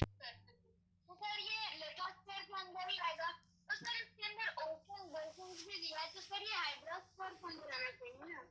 तो सर ये लिथोस्फीयर के अंदर ही आएगा, तो सर इसके अंदर ओशन बेसिन्स भी दिया है, तो सर ये हाइड्रोस्फीयर के अंदर आना चाहिए ना।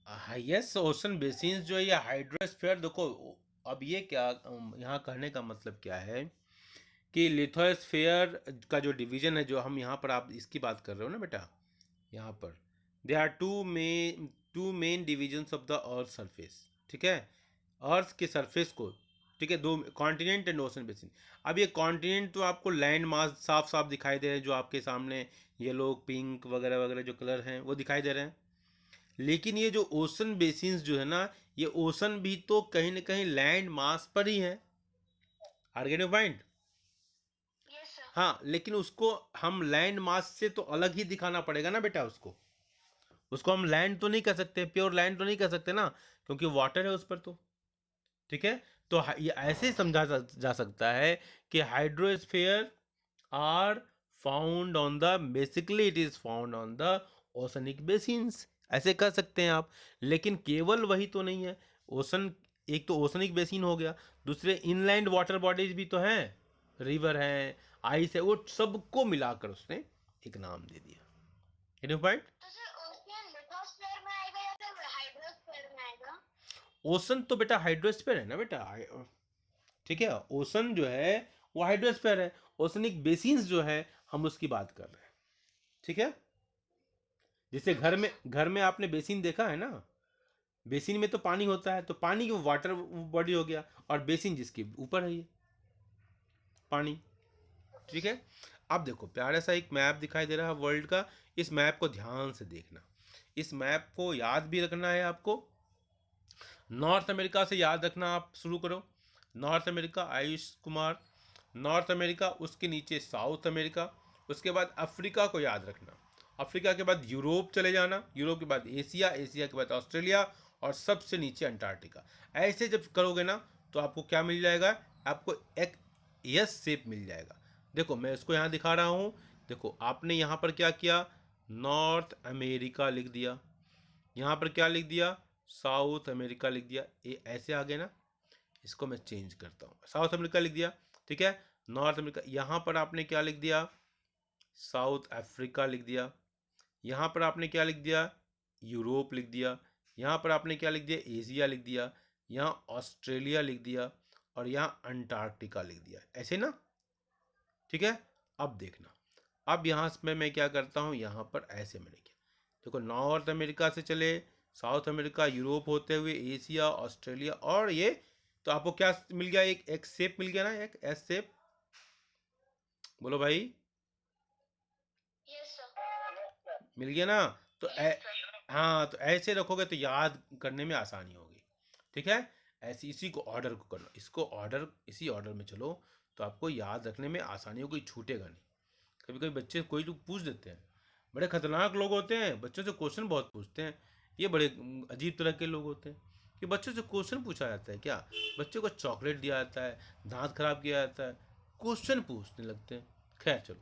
हाईएस्ट ओशन बेसिन्स जो है ये हाइड्रोस्फीयर, देखो अब ये क्या यहाँ कहने का मतलब क्या है कि लिथोस्फीयर का जो डिवीजन है, जो हम यहाँ पर आप इसकी बात कर रहे हो ना बेटा, यहाँ पर they are two main divisions of the earth surface, ठीक है, अर्थ के सरफेस को, ठीक है, दो कॉन्टिनेंट एंड ओशन बेसिन। अब ये कॉन्टिनेंट तो आपको लैंड मास साफ साफ दिखाई दे रहे हैं, जो आपके सामने येलो पिंक वगैरह वगैरह जो कलर हैं वो दिखाई दे रहे हैं। लेकिन ये जो ओशन बेसिन्स जो है ना, ये ओशन भी तो कहीं ना कहीं लैंड मास पर ही है। Are get your point? Yes sir. हाँ, लेकिन उसको हम लैंड मास से तो अलग ही दिखाना पड़ेगा ना बेटा। उसको उसको हम लैंड तो नहीं कह सकते, प्योर लैंड तो नहीं कह सकते ना, क्योंकि वाटर है उस पर तो, ठीक है। तो ये ऐसे समझा जा सकता है कि hydrosphere are found on the, basically it is found on the oceanic basins, ऐसे कह सकते हैं आप। लेकिन केवल वही तो नहीं है ओशन, एक तो ओशनिक बेसिन हो गया, दूसरे इनलैंड वाटर बॉडीज भी तो हैं, रिवर हैं, आइस है, वो सबको मिलाकर उसने एक नाम दे दिया। पॉइंट? तो सर ओशियन लिथोस्फीयर में आएगा या फिर हाइड्रोस्फीयर में आएगा। ओशन तो बेटा हाइड्रोस्फीयर है ना बेटा, ठीक है। ओशन जो है वो हाइड्रोस्फीयर है, ओशनिक बेसिन्स जो है हम उसकी बात कर रहे हैं, ठीक है। जैसे ओके सर। घर में आपने बेसिन देखा है ना, बेसिन में तो पानी होता है, तो पानी की वाटर बॉडी हो गया, और बेसिन जिसके ऊपर है ये पानी, ओके ठीक सर। है। अब देखो प्यारा सा एक मैप दिखाई दे रहा है वर्ल्ड का, इस मैप को ध्यान से देखना, इस मैप को याद भी रखना है आपको। नॉर्थ अमेरिका से याद रखना आप शुरू करो, north America, Ayush Kumar, north America, उसके नीचे साउथ अमेरिका, उसके बाद अफ्रीका को याद रखना, अफ्रीका के बाद यूरोप चले जाना, यूरोप के बाद एशिया, एशिया के बाद ऑस्ट्रेलिया, और सबसे नीचे अंटार्कटिका। ऐसे जब करोगे ना तो आपको क्या मिल जाएगा, आपको एक यस शेप मिल जाएगा। देखो मैं इसको यहाँ दिखा रहा हूँ, देखो आपने यहाँ पर क्या किया, नॉर्थ अमेरिका लिख दिया, यहाँ पर क्या लिख दिया, साउथ अमेरिका लिख दिया, ये ऐसे आ गए ना। इसको मैं चेंज करता हूँ, साउथ अमेरिका लिख दिया, ठीक है। नॉर्थ अमेरिका, यहाँ पर आपने क्या लिख दिया, साउथ अफ्रीका लिख दिया, यहाँ पर आपने क्या लिख दिया, यूरोप लिख दिया, यहाँ पर आपने क्या लिख दिया, एशिया लिख दिया, यहाँ ऑस्ट्रेलिया लिख दिया, और यहाँ अंटार्कटिका लिख दिया, ऐसे ना, ठीक है। अब देखना, अब यहाँ में मैं क्या करता हूँ, यहाँ पर ऐसे मैंने किया, देखो नॉर्थ अमेरिका से चले, साउथ अमेरिका, यूरोप होते हुए एशिया, ऑस्ट्रेलिया, और ये, तो आपको क्या मिल गया, एक एक शेप मिल गया ना, एक एस शेप, बोलो भाई, यस सर। मिल गया ना। तो यस सर। हाँ, तो ऐसे रखोगे तो याद करने में आसानी होगी, ठीक है। ऐसे इसी को ऑर्डर को करना, इसको ऑर्डर, इसी ऑर्डर में चलो, तो आपको याद रखने में आसानी होगी, छूटेगा नहीं। कभी कभी बच्चे कोई लोग पूछ देते हैं, बड़े खतरनाक लोग होते हैं, बच्चों से क्वेश्चन बहुत पूछते हैं, ये बड़े अजीब तरह के लोग होते हैं कि बच्चों से क्वेश्चन पूछा जाता है क्या, बच्चों को चॉकलेट दिया जाता है, दांत खराब किया जाता है, क्वेश्चन पूछने लगते हैं। खैर चलो,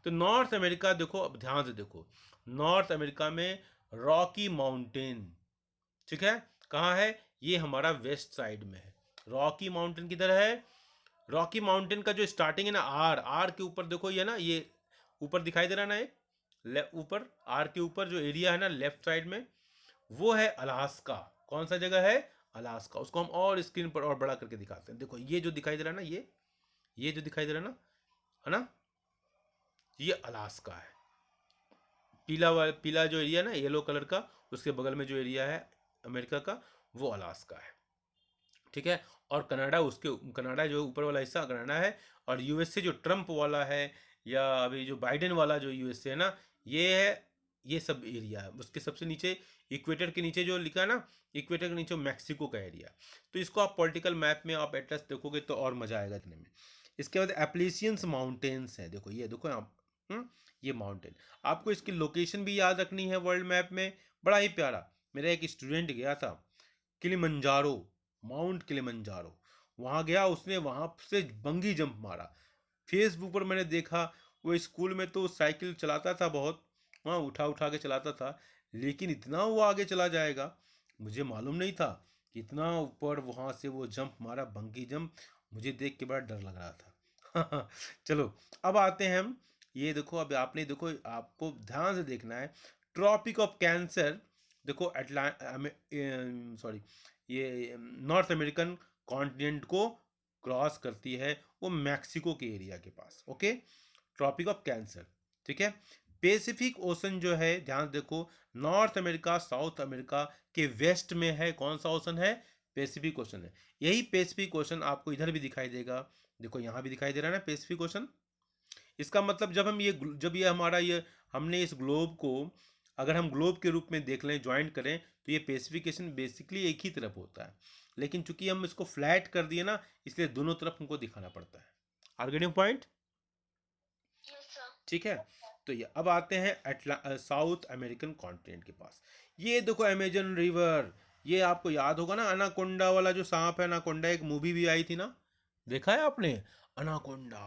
तो नॉर्थ अमेरिका देखो, अब ध्यान से देखो, नॉर्थ अमेरिका में रॉकी माउंटेन, ठीक है, कहाँ है, ये हमारा वेस्ट साइड में है। रॉकी माउंटेन किधर है, रॉकी माउंटेन का जो स्टार्टिंग है ना, आर आर के ऊपर देखो, ये ना, ये ऊपर दिखाई दे रहा है ना, एक ऊपर आर के ऊपर जो एरिया है ना लेफ्ट साइड में, वो है अलास्का। कौन सा जगह है, अलास्का। उसको हम और स्क्रीन पर और बड़ा करके दिखाते हैं, देखो ये जो दिखाई दे रहा है ना, ये जो दिखाई दे रहा है ना, ये अलास्का है। पीला जो एरिया है ना, येलो कलर का, उसके बगल में जो एरिया है अमेरिका का, वो अलास्का है, ठीक है। और कनाडा, उसके कनाडा जो ऊपर वाला हिस्सा कनाडा है, और यूएसए जो ट्रम्प वाला है, या अभी जो बाइडेन वाला जो यूएसए है ना, ये है, ये सब एरिया है। उसके सबसे नीचे, इक्वेटर के नीचे जो लिखा है ना, इक्वेटर के नीचे मैक्सिको का एरिया। तो इसको आप पॉलिटिकल मैप में आप एटलस देखोगे तो और मजा आएगा देखने में। इसके बाद एप्लीसियंस माउंटेन्स है, देखो ये देखो आप, ये माउंटेन, आपको इसकी लोकेशन भी याद रखनी है वर्ल्ड मैप में। बड़ा ही प्यारा, मेरा एक स्टूडेंट गया था किलिमंजारो, माउंट किलिमंजारो, वहाँ गया, उसने वहाँ से बंगी जंप मारा। फेसबुक पर मैंने देखा, वो स्कूल में तो साइकिल चलाता था बहुत, वहाँ उठा उठा के चलाता था, लेकिन इतना वो आगे चला जाएगा मुझे मालूम नहीं था कि इतना ऊपर वहाँ से वो जंप मारा, बंगी जंप। मुझे देख के बड़ा डर लग रहा था। चलो अब आते हैं हम, ये देखो अब आपने देखो आपको ध्यान से देखना है। ट्रॉपिक ऑफ कैंसर देखो सॉरी ये नॉर्थ अमेरिकन कॉन्टिनेंट को क्रॉस करती है, वो मैक्सिको के एरिया के पास। ओके, ट्रॉपिक ऑफ कैंसर, ठीक है। पैसिफिक ओशन जो है, ध्यान देखो, नॉर्थ अमेरिका साउथ अमेरिका के वेस्ट में है। कौन सा ओशन है? पैसिफिक ओशन है। यही पैसिफिक ओशन आपको इधर भी दिखाई देगा, देखो यहाँ भी दिखाई दे रहा है ना पैसिफिक ओशन। इसका मतलब जब ये हमारा ये हमने इस ग्लोब को अगर हम ग्लोब के रूप में देख लें, ज्वाइंट करें, तो ये पैसिफिकेशन बेसिकली एक ही तरफ होता है, लेकिन चूंकि हम इसको फ्लैट कर दिए ना, इसलिए दोनों तरफ हमको दिखाना पड़ता है। Are getting point? Yes sir. ठीक है। तो ये अब आते हैं साउथ अमेरिकन कॉन्टिनेंट के पास। ये देखो अमेजन रिवर, ये आपको याद होगा ना अनाकोंडा वाला जो सांप है, अनाकोंडा, एक मूवी भी आई थी ना, देखा है आपने अनाकोंडा?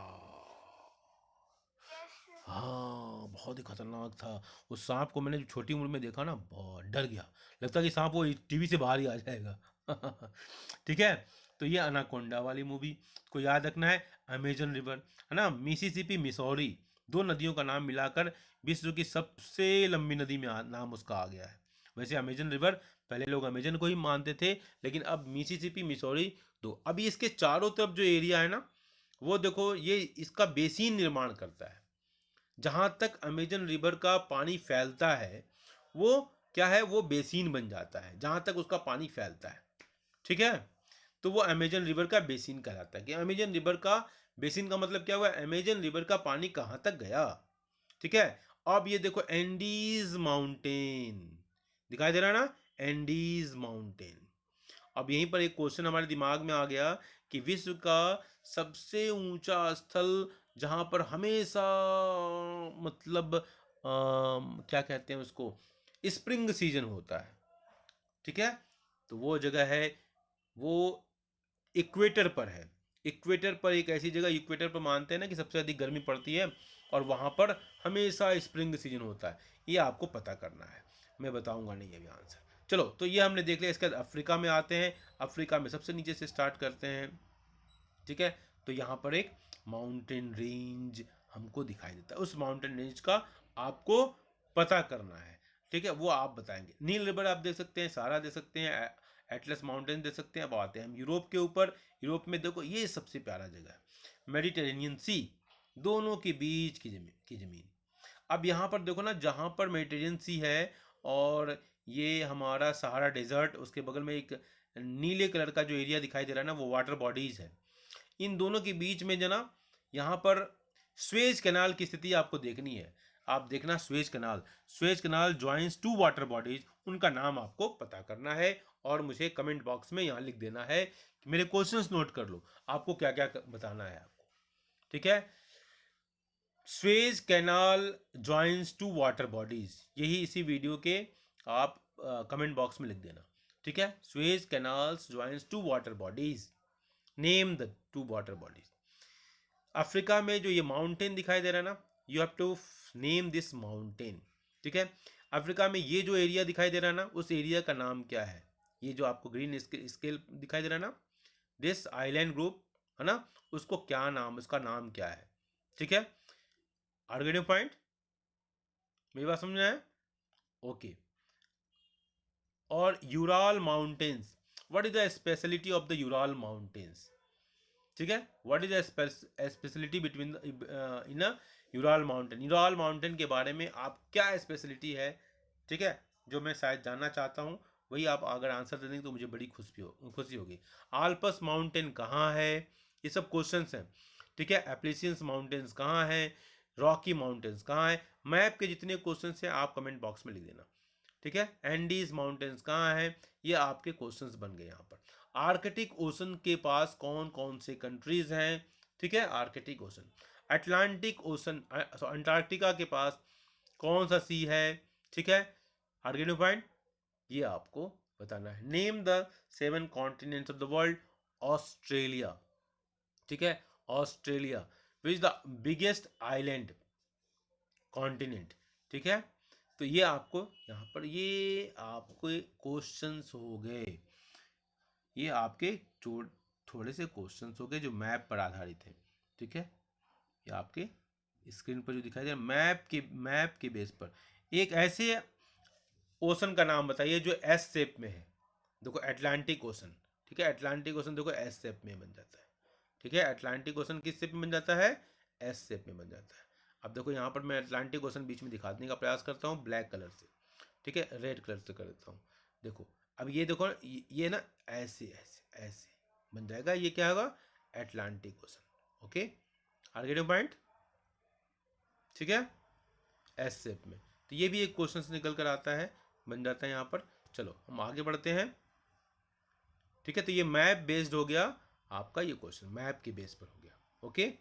यस। हाँ, बहुत ही खतरनाक था। उस सांप को मैंने जो छोटी उम्र में देखा ना, बहुत डर गया, लगता कि सांप वो टीवी से बाहर ही आ जाएगा। ठीक है। तो ये अनाकोंडा वाली मूवी को याद रखना है। अमेजन रिवर है ना, मिसिसिपी मिसौरी, दो नदियों का नाम मिलाकर विश्व की सबसे लंबी नदी में नाम उसका आ गया है। वैसे अमेजन रिवर पहले लोग अमेजन को ही मानते थे, लेकिन अब मिसिसिपी मिसौरी दो। अभी इसके चारों तरफ जो एरिया है ना, वो देखो ये इसका बेसिन निर्माण करता है। जहाँ तक अमेजन रिवर का पानी फैलता है, वो क्या है, वो बेसिन बन जाता है जहाँ तक उसका पानी फैलता है। ठीक है। तो वो अमेजन रिवर का बेसिन कहलाता है। कि अमेजन रिवर का बेसिन का मतलब क्या हुआ? अमेजन रिवर का पानी कहाँ तक गया। ठीक है। अब ये देखो एंडीज माउंटेन दिखाई दे रहा है ना, एंडीज माउंटेन। अब यहीं पर एक क्वेश्चन हमारे दिमाग में आ गया कि विश्व का सबसे ऊंचा स्थल जहां पर हमेशा मतलब क्या कहते हैं उसको, स्प्रिंग सीजन होता है। ठीक है। तो वो जगह है, वो इक्वेटर पर है। इक्वेटर पर एक ऐसी जगह, इक्वेटर पर मानते हैं ना कि सबसे अधिक गर्मी पड़ती है, और वहाँ पर हमेशा स्प्रिंग सीजन होता है। ये आपको पता करना है, मैं बताऊंगा नहीं अभी आंसर। चलो, तो ये हमने देख लिया। इसके बाद अफ्रीका में आते हैं। अफ्रीका में सबसे नीचे से स्टार्ट करते हैं। ठीक है। तो यहाँ पर एक माउंटेन रेंज हमको दिखाई देता है, उस माउंटेन रेंज का आपको पता करना है। ठीक है, वो आप बताएंगे। नील रिवर आप देख सकते हैं, सारा देख सकते हैं, एटलस माउंटेन देख सकते हैं। अब आते हैं हम यूरोप के ऊपर। यूरोप में देखो ये सबसे प्यारा जगह है, मेडिटेरेनियन सी, दोनों के बीच की जमीन। अब यहाँ पर देखो ना, जहाँ पर मेडिटेरियन सी है और ये हमारा सहारा डेजर्ट, उसके बगल में एक नीले कलर का जो एरिया दिखाई दे रहा है ना, वो वाटर बॉडीज है। इन दोनों के बीच में जना यहाँ पर स्वेज कैनाल की स्थिति आपको देखनी है। आप देखना Suez canal joins two water bodies, उनका नाम आपको पता करना है और मुझे कमेंट बॉक्स में यहाँ लिख देना है कि मेरे क्वेश्चंस नोट कर लो, आपको क्या क्या बताना है आपको। ठीक है। Suez canal joins two water bodies, यही इसी वीडियो के आप कमेंट बॉक्स में लिख देना। ठीक है। Suez canals joins two water bodies, name the two water bodies. Africa में जो ये माउंटेन दिखाई दे रहा है ना, you have to name this mountain. ठीक है। अफ्रीका में ये जो एरिया दिखाई दे रहा है ना, उस एरिया का नाम क्या है? ये जो आपको ग्रीन स्केल दिखाई दे रहा है ना, दिस आइलैंड ग्रुप है ना, उसको क्या नाम, उसका नाम क्या है? ठीक है। Are getting point? मेरी बात समझ में आया? ओके। और Ural mountains, what is the speciality of the Ural mountains? ठीक है। What is speciality between in Ural mountain? Ural mountain के बारे में आप क्या स्पेशलिटी है, ठीक है, जो मैं शायद जानना चाहता हूँ, वही आप अगर आंसर दे देंगे तो मुझे बड़ी खुशी होगी। आल्पस माउंटेन कहाँ है? ये सब क्वेश्चंस हैं। ठीक है। एप्लिसियंस माउंटेन्स कहाँ है? रॉकी माउंटेन्स कहाँ है? मैप के जितने क्वेश्चंस हैं आप कमेंट बॉक्स में लिख देना। ठीक है। एंडीज माउंटेन्स कहाँ है? ये आपके क्वेश्चंस बन गए यहाँ पर। आर्कटिक ओशन के पास कौन कौन से कंट्रीज हैं? ठीक है। Arctic ocean. Atlantic ocean, Antarctica के पास कौन सा सी है? ठीक है। आर्गेनो पॉइंट, ये आपको बताना है। Name the 7 continents of the world. Australia. ठीक है। Australia. Which is the biggest island continent. ठीक है। तो ये आपको यहाँ पर ये आपके क्वेश्चंस हो गए, ये आपके थोड़े से क्वेश्चंस हो गए जो मैप पर आधारित है, ठीक है। ये आपके स्क्रीन पर जो दिखाई दे रहा है मैप के बेस पर एक ऐसे ओशन का नाम बताइए जो एस शेप में है। देखो अटलांटिक ओशन, ठीक है, अटलांटिक ओशन देखो एस शेप में बन जाता है, ठीक है। अटलांटिक ओशन किस शेप में बन जाता है? एस शेप में बन जाता है। अब देखो यहाँ पर मैं अटलांटिक ओशन बीच में दिखाने का प्रयास करता हूँ ब्लैक कलर से, ठीक है, रेड कलर से कर देता हूँ। देखो अब ये देखो ये ना ऐसे ऐसे ऐसे बन जाएगा, ये क्या होगा? Atlantic ocean. ओके, आगे पॉइंट, ठीक है, एस शेप में। तो ये भी एक क्वेश्चन से निकल कर आता है, बन जाता है यहाँ पर। चलो हम आगे बढ़ते हैं, ठीक है। तो ये मैप बेस्ड हो गया आपका, ये क्वेश्चन मैप के बेस पर हो गया। ओके।